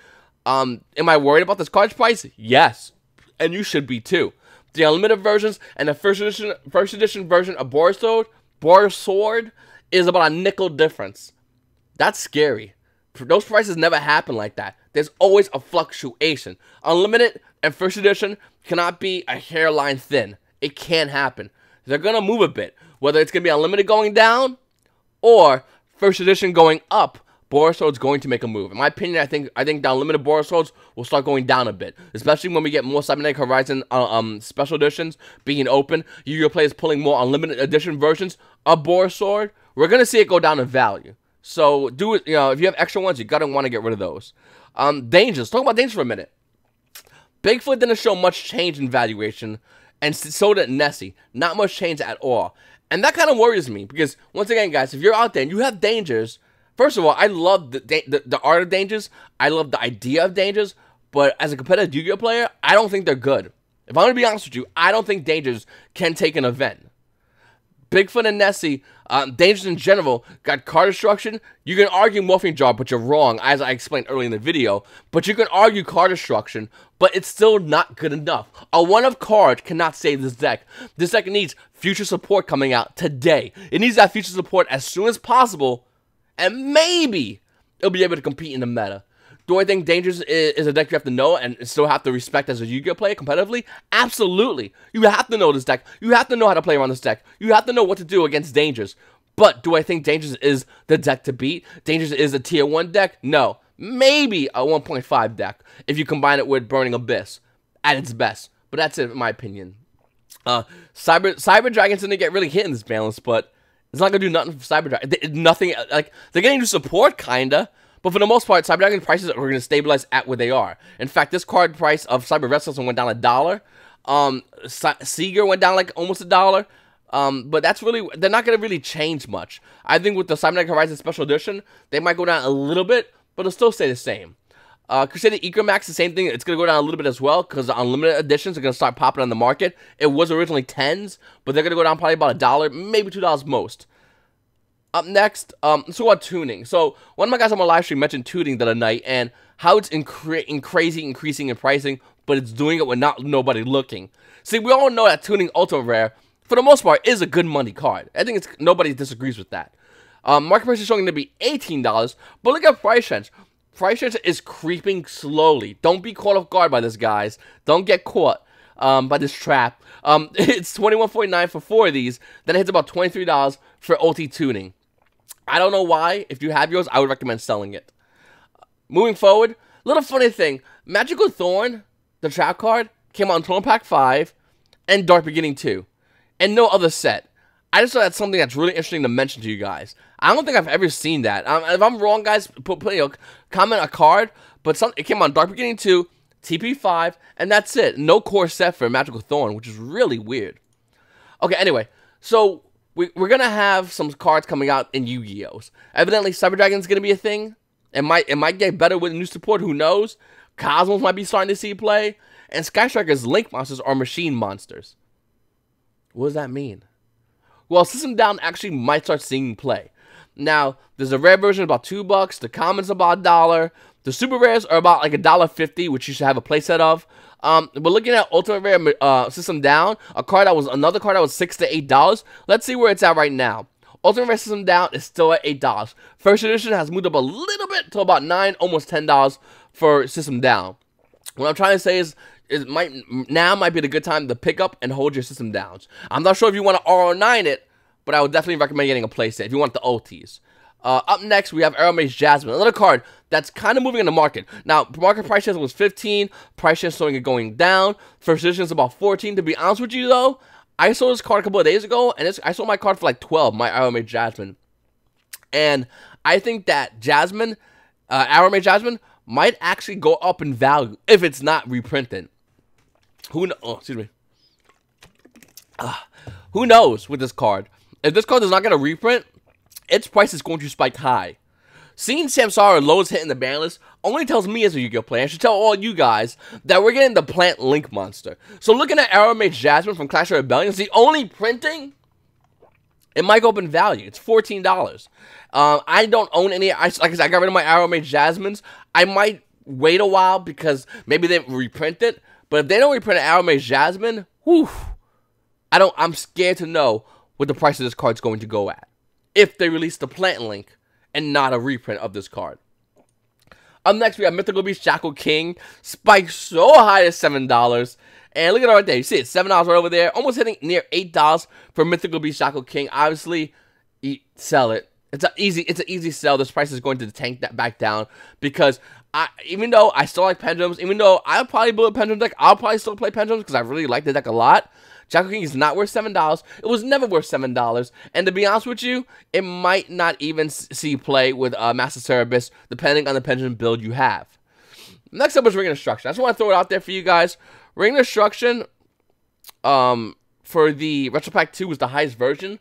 Am I worried about this card's price? Yes. And you should be too. The unlimited versions and the first edition version of Borrelsword is about a nickel difference. That's scary. Those prices never happen like that. There's always a fluctuation. Unlimited and first edition cannot be a hairline thin. It can't happen. They're gonna move a bit. Whether it's gonna be unlimited going down or first edition going up, Borrelsword's going to make a move. In my opinion, I think the unlimited Borrelswords will start going down a bit, especially when we get more Cybernetic Horizon special editions being open. Yu-Gi-Oh players pulling more unlimited edition versions of Borrelsword. We're gonna see it go down in value. So do it. You know, if you have extra ones, you gotta want to get rid of those. Dangers. Talk about dangers for a minute. Bigfoot didn't show much change in valuation, and so did Nessie. Not much change at all, and that kind of worries me because once again, guys, if you're out there and you have dangers. First of all, I love the art of dangers. I love the idea of dangers. But as a competitive Yu-Gi-Oh player, I don't think they're good. If I'm going to be honest with you, I don't think dangers can take an event. Bigfoot and Nessie, dangers in general, got card destruction. You can argue Morphing Jar, but you're wrong, as I explained earlier in the video. But you can argue card destruction, but it's still not good enough. A one-of card cannot save this deck. This deck needs future support coming out today. It needs that future support as soon as possible. And maybe it'll be able to compete in the meta. Do I think Dangers is a deck you have to know and still have to respect as a Yu-Gi-Oh player competitively? Absolutely. You have to know this deck. You have to know how to play around this deck. You have to know what to do against Dangers. But do I think Dangers is the deck to beat? Dangers is a tier 1 deck? No. Maybe a 1.5 deck if you combine it with Burning Abyss at its best. But that's it in my opinion. Cyber Dragons didn't get really hit in this balance, but it's not going to do nothing for Cyber Dragon. Nothing, like, they're getting to support, kinda. But for the most part, Cyber Dragon prices are going to stabilize at where they are. In fact, this card price of Cyber Restless went down $1. Seeger went down like almost $1. But that's really, they're not going to really change much. I think with the Cybernetic Horizon Special Edition, they might go down a little bit, but it'll still stay the same. Crusader Ecomax, the same thing. It's going to go down a little bit as well, because the unlimited editions are going to start popping on the market. It was originally 10s, but they're going to go down probably about $1, maybe $2 most. Up next, let's go about tuning. So, one of my guys on my live stream mentioned tuning the other night, and how it's increasing in pricing, but it's doing it with nobody looking. See, we all know that tuning Ultra Rare, for the most part, is a good money card. I think nobody disagrees with that. Market price is showing to be $18, but look at price change. Price change is creeping slowly. Don't be caught off guard by this, guys. Don't get caught by this trap. It's $21.49 for 4 of these. Then it hits about $23 for OT tuning. I don't know why. If you have yours, I would recommend selling it. Moving forward, little funny thing. Magical Thorn, the trap card, came out in Total Pack 5 and Dark Beginning 2. And no other set. I just thought that's something that's really interesting to mention to you guys. I don't think I've ever seen that. If I'm wrong, guys, comment a card. But it came on Dark Beginning 2, TP5, and that's it. No core set for Magical Thorn, which is really weird. Okay, anyway. So, we're going to have some cards coming out in Yu-Gi-Ohs. Evidently, Cyber Dragon's going to be a thing. It might get better with new support, who knows? Cosmos might be starting to see play. And Sky Striker's Link monsters are machine monsters. What does that mean? Well, System Down actually might start seeing play. Now, there's a rare version about $2, the commons about $1, the super rares are about like $1.50, which you should have a playset of. But looking at Ultimate Rare System Down, another card that was $6 to $8. Let's see where it's at right now. Ultimate Rare System Down is still at $8. First edition has moved up a little bit to about $9, almost $10 for System Down. What I'm trying to say is, now might be the good time to pick up and hold your system downs. I'm not sure if you want to RO9 it, but I would definitely recommend getting a playset if you want the OTs. Up next, we have Aromage Jasmine, another card that's kind of moving in the market. Now, market price chance was 15, price chance showing it going down. First edition is about 14. To be honest with you, though, I saw this card a couple of days ago, and I sold my card for like 12, my Aromage Jasmine. And I think that Aromage Jasmine, might actually go up in value if it's not reprinted. Who knows with this card? If this card is not going to reprint, its price is going to spike high. Seeing Samsara lows hitting the ban list only tells me as a Yu-Gi-Oh player, I should tell all you guys, that we're getting the Plant Link monster. So looking at Aromage Jasmine from Clash of Rebellion, it's the only printing, it might go up in value. It's $14. I don't own any, like I said, I got rid of my Aromage Jasmines. I might wait a while because maybe they reprint it. But if they don't reprint an Aromage Jasmine, whew, I'm scared to know what the price of this card's going to go at. If they release the Plant Link and not a reprint of this card. Up next, we have Mythical Beast Shackle King. Spiked so high as $7. And look at it right there. You see it, $7 right over there. Almost hitting near $8 for Mythical Beast Shackle King. Obviously, sell it. It's an easy sell. This price is going to tank that back down because even though I still like pendulums, even though I'll probably build a pendulum deck, I'll probably still play pendulums because I really like the deck a lot. Shackle King is not worth $7. It was never worth $7. And to be honest with you, it might not even see play with Master Cerebus, depending on the pendulum build you have. Next up is Ring of Destruction. I just want to throw it out there for you guys. Ring of Destruction, for the Retro Pack 2 was the highest version.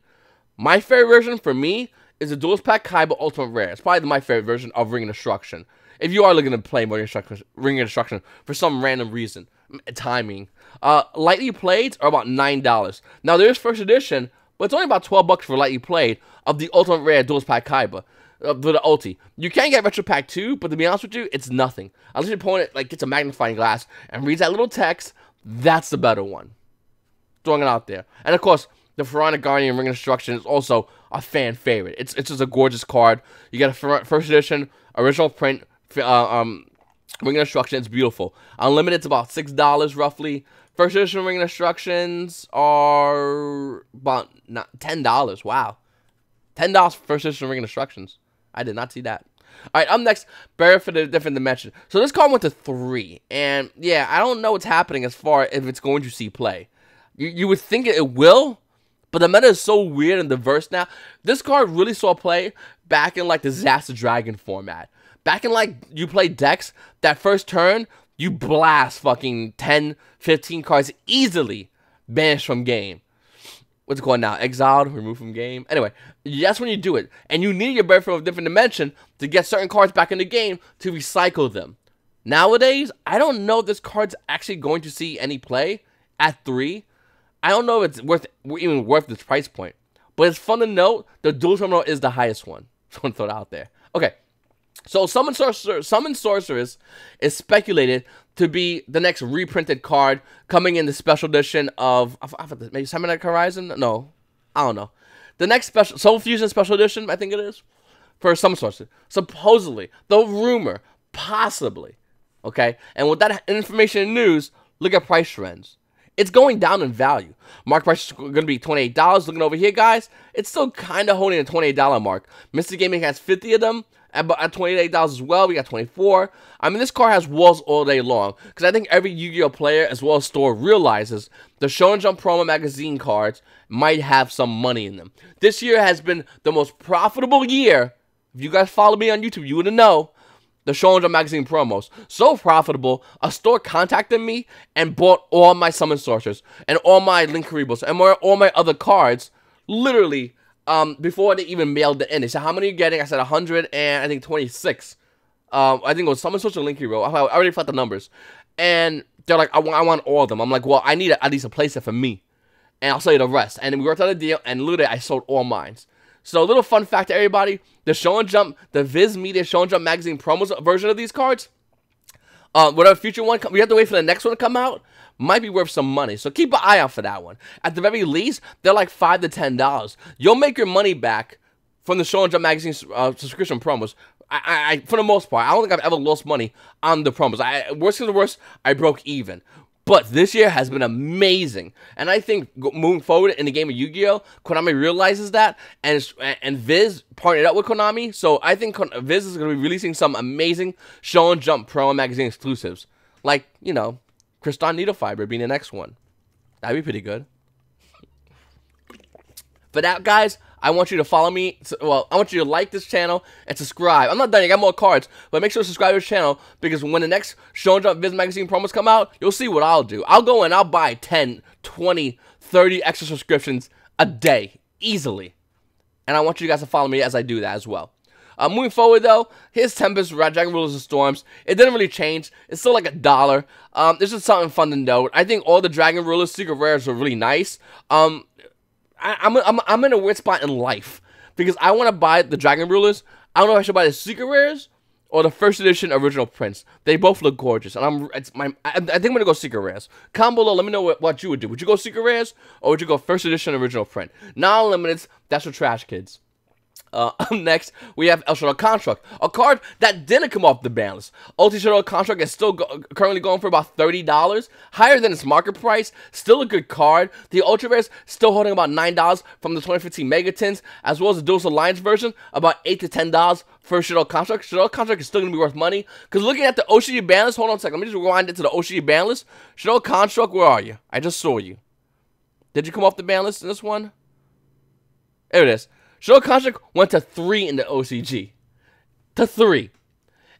My favorite version for me is the Duelist Pack Kaiba Ultimate Rare. It's probably my favorite version of Ring of Destruction. If you are looking to play Ring of Destruction for some random reason, timing. Lightly Played are about $9. Now there's first edition, but it's only about $12 for Lightly Played of the Ultimate Rare Duelist Pack Kaiba. The ulti. You can get Retro Pack 2, but to be honest with you, it's nothing. Unless your opponent gets a magnifying glass and reads that little text, that's the better one. Throwing it out there. And of course, the Pharaonic Guardian Ring of Destruction is also a fan favorite. It's just a gorgeous card. You get a first edition, original print, Ring of Destruction. It's beautiful. Unlimited, it's about $6 roughly. First edition Ring of Destructions are about $10. Wow. $10 for first edition Ring of Destructions. I did not see that. Alright, up next, Barrier for the Different Dimension. So this card went to 3. And yeah, I don't know what's happening as far as if it's going to see play. You would think it will, but the meta is so weird and diverse now. This card really saw play back in like the Disaster Dragon format. Back in like you play decks that first turn, you blast fucking 10, 15 cards easily banished from game. What's it called now? Exiled, removed from game. Anyway, that's when you do it. And you need your Birth from a Different Dimension to get certain cards back in the game to recycle them. Nowadays, I don't know if this card's actually going to see any play at 3. I don't know if it's even worth this price point. But it's fun to note, the dual terminal is the highest one. Just want to throw it out there. Okay. So Summon Sorceress is speculated to be the next reprinted card coming in the special edition of maybe Samurai Horizon? No, I don't know. The next special Soul Fusion special edition, I think it is, for Summon Sorceress. Supposedly, the rumor, possibly. Okay, and with that information and news, look at price trends. It's going down in value. Market price is going to be $28. Looking over here, guys, it's still kind of holding the $28 mark. Mystic Gaming has 50 of them. At $28 as well, we got 24. I mean, this card has walls all day long. Because I think every Yu-Gi-Oh player, as well as store, realizes the Shonen Jump promo magazine cards might have some money in them. This year has been the most profitable year. If you guys follow me on YouTube, you would know the Shonen Jump magazine promos. So profitable, a store contacted me and bought all my Summon Sorcerers and all my Link Karibos and all my other cards, literally, before they even mailed it in. They said, how many are you getting? I said 100 and I think 26. I think it was Summon Sorcerer Link Hero. I already felt the numbers. And they're like, I want all of them. I'm like, well, I need at least a playset for me. And I'll sell you the rest. And then we worked out a deal, and literally I sold all mine. So a little fun fact to everybody, the Shonen Jump, the Viz Media Shonen Jump magazine promos version of these cards, whatever future one, we have to wait for the next one to come out, might be worth some money. So keep an eye out for that one. At the very least, they're like $5 to $10. You'll make your money back from the Shonen Jump magazine subscription promos. I for the most part, I don't think I've ever lost money on the promos. Worst of the worst, I broke even. But this year has been amazing. And I think moving forward in the game of Yu-Gi-Oh, Konami realizes that. And Viz partnered up with Konami. So I think Viz is going to be releasing some amazing Shonen Jump Pro magazine exclusives. Like, you know, Kriston Needle Fiber being the next one. That'd be pretty good. For that, guys, I want you to follow me. Well, I want you to like this channel and subscribe. I'm not done. I got more cards, but make sure to subscribe to this channel because when the next Shonen Jump Viz magazine promos come out, you'll see what I'll do. I'll go and I'll buy 10, 20, 30 extra subscriptions a day, easily. And I want you guys to follow me as I do that as well. Moving forward, though, here's Tempest, Dragon Rulers, and Storms. It didn't really change. It's still like $1. This is something fun to note. I think all the Dragon Rulers secret rares are really nice. I'm in a weird spot in life because I want to buy the Dragon Rulers. I don't know if I should buy the secret rares or the first edition original prints. They both look gorgeous, and I think I'm gonna go secret rares. Comment below, let me know what you would do. Would you go secret rares or would you go first edition original print? Non-limiteds, that's for trash kids. Up next, we have El Shaddoll Construct, a card that didn't come off the ban list. Ulti Shaddoll Construct is still currently going for about $30, higher than its market price. Still a good card. The Ultra Rares still holding about $9 from the 2015 Megatins, as well as the Dual Alliance version, about $8 to $10 for Shaddoll Construct. Shaddoll Construct is still going to be worth money, because looking at the YuGiOh Banlist, hold on a second, let me just rewind it to the YuGiOh Banlist. Shaddoll Construct, where are you? I just saw you. Did you come off the ban list in this one? There it is. Shaddoll Construct went to 3 in the OCG. To 3.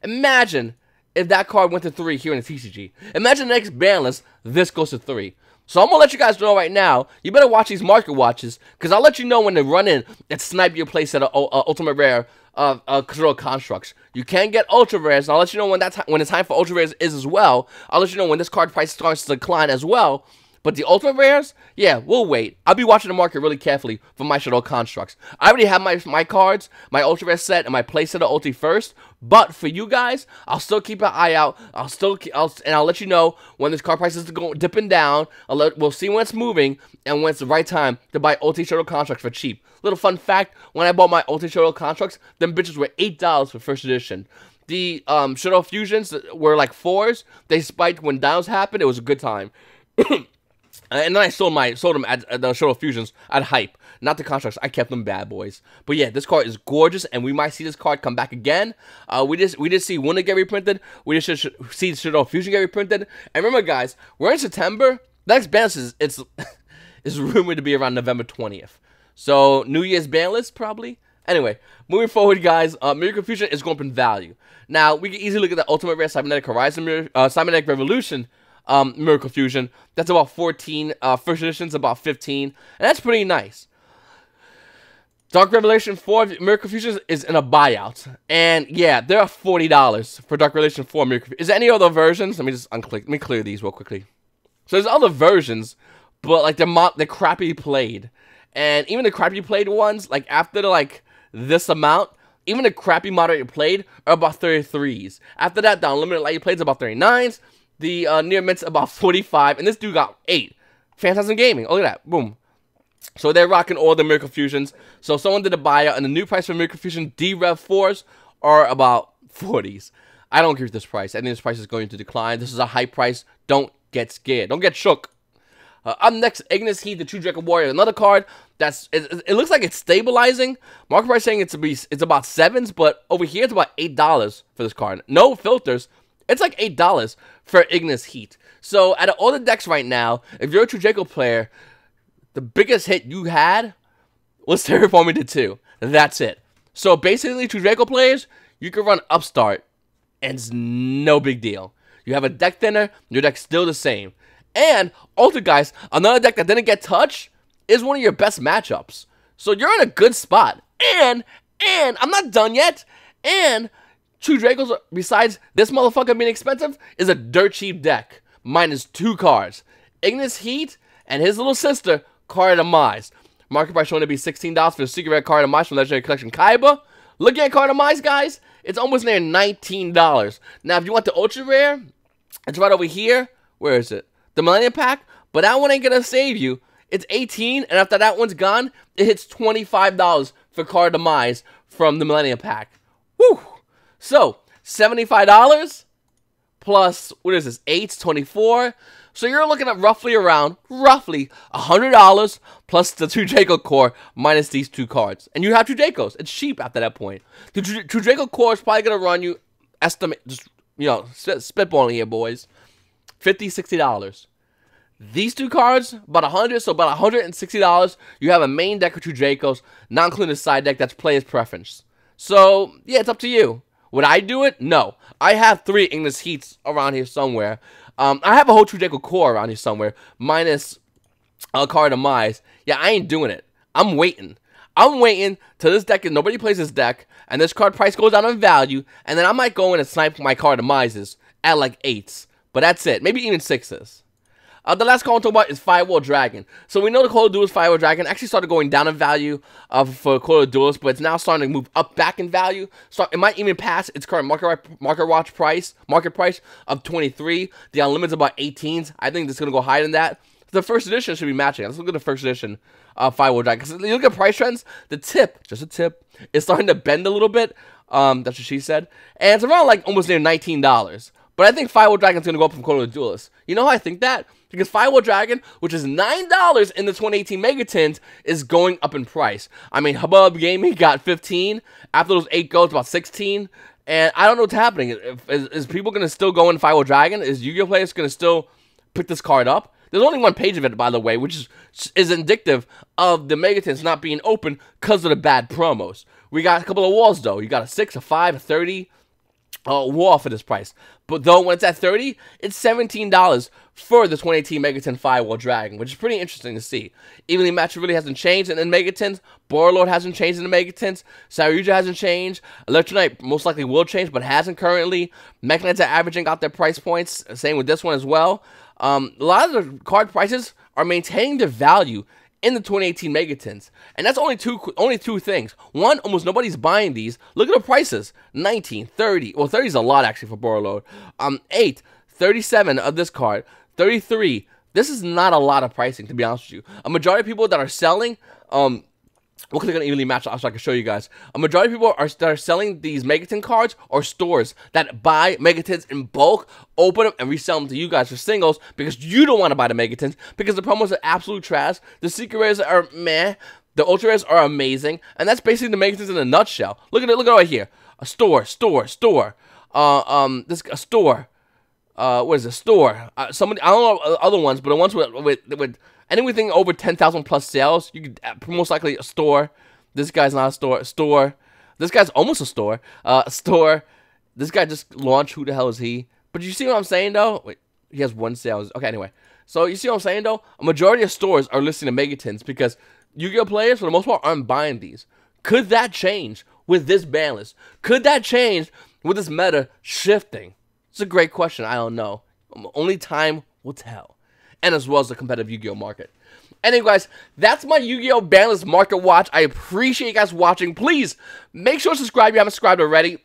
Imagine if that card went to 3 here in the TCG. Imagine the next ban list, this goes to 3. So I'm going to let you guys know right now, you better watch these market watches, because I'll let you know when they run in and snipe your place at Ultimate Rare Shaddoll Constructs. You can get Ultra Rares, and I'll let you know when the time for Ultra Rares is as well. I'll let you know when this card price starts to decline as well. But the Ultimate Rares, yeah, we'll wait. I'll be watching the market really carefully for my Shaddoll Constructs. I already have my cards, my Ultra Rare set, and my playset of Ulti first. But for you guys, I'll still keep an eye out. I'll let you know when this card price is dipping down. We'll see when it's moving and when it's the right time to buy Ulti Shaddoll Constructs for cheap. Little fun fact: when I bought my Ulti Shaddoll Constructs, them bitches were $8 for first edition. The Shaddoll Fusions were like 4s. They spiked when downs happened. It was a good time. And then I sold them at the Shaddoll Fusions at hype, not the constructs. I kept them bad boys. But yeah, this card is gorgeous, and we might see this card come back again. We did see Wunda get reprinted. We just should see Shaddoll Fusion get reprinted. And remember, guys, we're in September. The next ban list is rumored to be around November 20th. So New Year's ban list probably. Anyway, moving forward, guys, Miracle Fusion is going up in value. Now, we can easily look at the Ultimate Rare Cybernetic Horizon, Cybernetic Revolution Miracle Fusion. That's about 14. First edition's about 15. And that's pretty nice. Dark Revelation 4 Miracle Fusion is in a buyout. And yeah, they're $40 for Dark Revelation 4 Miracle Fusion. Is there any other versions? Let me just unclick. Let me clear these real quickly. So there's other versions, but like they're crappy played. And even the crappy played ones, like after like this amount, even the crappy moderate played are about 33s. After that, the unlimited light played is about 39s. The near mint's about 45, and this dude got 8. Phantasm Gaming. Oh, look at that. Boom. So they're rocking all the Miracle Fusions. So someone did a buyout, and the new price for Miracle Fusion D-Rev 4s are about 40s. I don't agree with this price. I think this price is going to decline. This is a high price. Don't get scared. Don't get shook. Up next, Ignis Heat, the True Draco Warrior. Another card that's it looks like it's stabilizing. Market price saying it's about 7s, but over here it's about $8 for this card. No filters. It's like $8 for Ignis Heat. So out of all the decks right now, if you're a True Draco player, the biggest hit you had was Terraforming to 2. That's it. So basically, True Draco players, you can run Upstart, and it's no big deal. You have a deck thinner, your deck's still the same. And Altergeist, another deck that didn't get touched, is one of your best matchups. So you're in a good spot. And I'm not done yet. And True Dracos, besides this motherfucker being expensive, is a dirt cheap deck. Minus 2 cards. Ignis Heat and his little sister, Card Demise. Market price showing to be $16 for the Secret Rare Card Demise from Legendary Collection Kaiba. Looking at Card Demise, guys, it's almost near $19. Now, if you want the Ultra Rare, it's right over here. Where is it? The Millennium Pack, but that one ain't gonna save you. It's 18, and after that one's gone, it hits $25 for Card Demise from the Millennium Pack. Woo! So, $75 plus, what is this, 8's 24. So you're looking at roughly $100 plus the True Draco core minus these 2 cards. And you have True Dracos. It's cheap after that point. The True Draco core is probably gonna run you, estimate, just, you know, spitballing here, boys. $50, $60. These 2 cards, about $100, so about $160. You have a main deck of True Dracos, not including a side deck that's player's preference. So, yeah, it's up to you. Would I do it? No. I have 3 Ignis Heats around here somewhere. I have a whole True Draco core around here somewhere, minus a Card Demise. Yeah, I ain't doing it. I'm waiting. I'm waiting till this deck, nobody plays this deck, and this card price goes down in value, and then I might go in and snipe my Card Demises at like 8s. But that's it. Maybe even 6s. The last card I'm talking about is Firewall Dragon. So we know the Call of Duelist Firewall Dragon actually started going down in value for Call of Duelist, but it's now starting to move up back in value. So it might even pass its current market price of 23. The unlimited's about 18s. I think it's going to go higher than that. The first edition should be matching. Let's look at the first edition of Firewall Dragon. Because you look at price trends, the tip, just a tip, is starting to bend a little bit. That's what she said. And it's around like almost near $19. But I think Firewall Dragon's going to go up from Call of Duelist. You know how I think that? Because Firewall Dragon, which is $9 in the 2018 Megatins, is going up in price. I mean, Hubbub Gaming got 15. After those 8 goes, about 16. And I don't know what's happening. Is people going to still go in Firewall Dragon? Is Yu-Gi-Oh! Players going to still pick this card up? There's only 1 page of it, by the way, which is indicative of the Megatins not being open because of the bad promos. We got a couple of walls, though. You got a 6, a 5, a 30. Wall for this price. But though when it's at 30, it's $17 for the 2018 Megaton Firewall Dragon, which is pretty interesting to see. Evenly Matched really hasn't changed in the Megatons. Borrelsword hasn't changed in the Megatons. Saryuja hasn't changed. Electronite most likely will change, but hasn't currently. Mechanites are averaging out their price points. Same with this one as well. A lot of the card prices are maintaining their value in the 2018 Megatons. And that's only two things. One, almost nobody's buying these. Look at the prices. 19, 30. Well, 30 is a lot actually for Borrelsword. 8, 37 of this card. 33. This is not a lot of pricing, to be honest with you. A majority of people that are selling, we'll click on evenly matched so I can show you guys. A majority of people that are selling these Megaton cards are stores that buy Megatons in bulk, open them, and resell them to you guys for singles because you don't want to buy the Megatons because the promos are absolute trash. The secret rares are meh. The ultra rares are amazing, and that's basically the Megatons in a nutshell. Look at it. Look at it right here. A store. This a store. What is it? Store. Somebody. I don't know other ones, but the ones with anything over 10,000 plus sales, you could most likely a store. This guy's not a store. This guy's almost a store. Store. This guy just launched. Who the hell is he? But you see what I'm saying, though? Wait, he has 1 sale. Okay, anyway. So you see what I'm saying, though? A majority of stores are listing the Megatins because Yu-Gi-Oh players, for the most part, aren't buying these. Could that change with this ban list? Could that change with this meta shifting? It's a great question. I don't know. Only time will tell. And as well as the competitive Yu-Gi-Oh market. Anyway, guys, that's my Yu-Gi-Oh Banlist Market Watch. I appreciate you guys watching. Please, make sure to subscribe if you haven't subscribed already.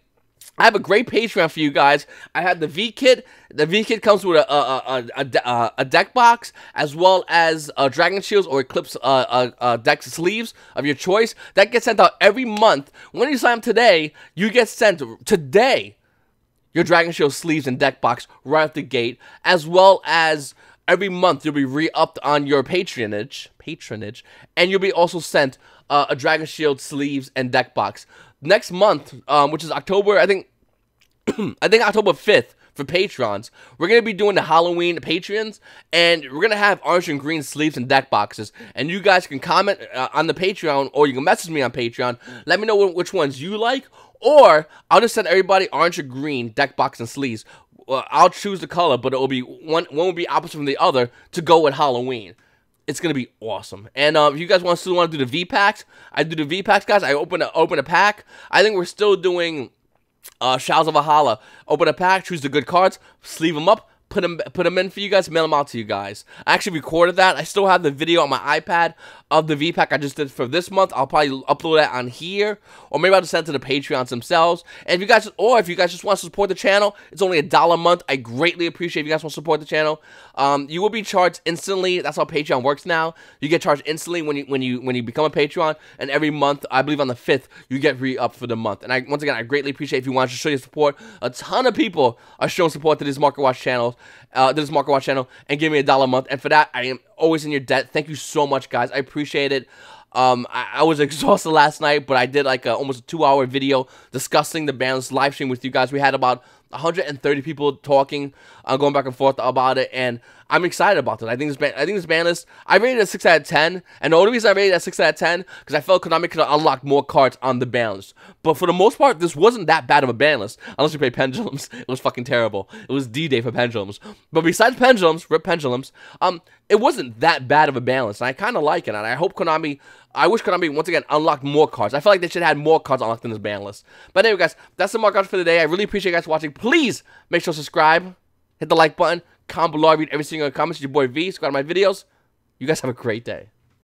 I have a great Patreon for you guys. I have the V-Kit. The V-Kit comes with a deck box, as well as Dragon Shields or Eclipse deck sleeves of your choice. That gets sent out every month. When you sign up today, you get sent today your Dragon Shield sleeves and deck box right out the gate, as well as every month you'll be re-upped on your patronage, and you'll be also sent a Dragon Shield sleeves and deck box. Next month, which is October, I think October 5th for patrons, we're going to be doing the Halloween Patreons, and we're going to have orange and green sleeves and deck boxes, and you guys can comment on the Patreon, or you can message me on Patreon, let me know which ones you like, or I'll just send everybody orange or green deck box and sleeves. I'll choose the color, but it will be one will be opposite from the other to go with Halloween. It's gonna be awesome. And if you guys still want to do the V packs, I do the V packs, guys. I open a pack. I think we're still doing Shadows of Valhalla. Open a pack, choose the good cards, sleeve them up, put them in for you guys, mail them out to you guys. I actually recorded that. I still have the video on my iPad of the V-Pack I just did for this month. I'll probably upload that on here, or maybe I'll just send it to the Patreons themselves. And if you guys just want to support the channel, it's only $1 a month. I greatly appreciate if you guys want to support the channel. You will be charged instantly. That's how Patreon works now. You get charged instantly when you become a Patreon, and every month, I believe on the 5th, you get re-upped for the month. And once again, I greatly appreciate if you want to show your support. A ton of people are showing support to this Market Watch channel. And give me $1 a month, and for that I am always in your debt. Thank you so much, guys. I appreciate it. I was exhausted last night, but I did like almost a 2-hour video discussing the banlist live stream with you guys. We had about 130 people talking, going back and forth about it, and I'm excited about this. I think this banlist, I rated it a 6 out of 10, and the only reason I rated it a 6 out of 10 because I felt Konami could unlock more cards on the banlist. But for the most part, this wasn't that bad of a banlist, unless you play Pendulums. It was fucking terrible. It was D-Day for Pendulums. But besides Pendulums, rip Pendulums, it wasn't that bad of a banlist, and I kind of like it, and I hope I wish Konami, once again, unlocked more cards. I feel like they should have had more cards unlocked in this ban list. But anyway, guys, that's the Market Watch for today. I really appreciate you guys watching. Please make sure to subscribe, hit the like button, comment below. I read every single comment. It's your boy V. Subscribe to my videos. You guys have a great day.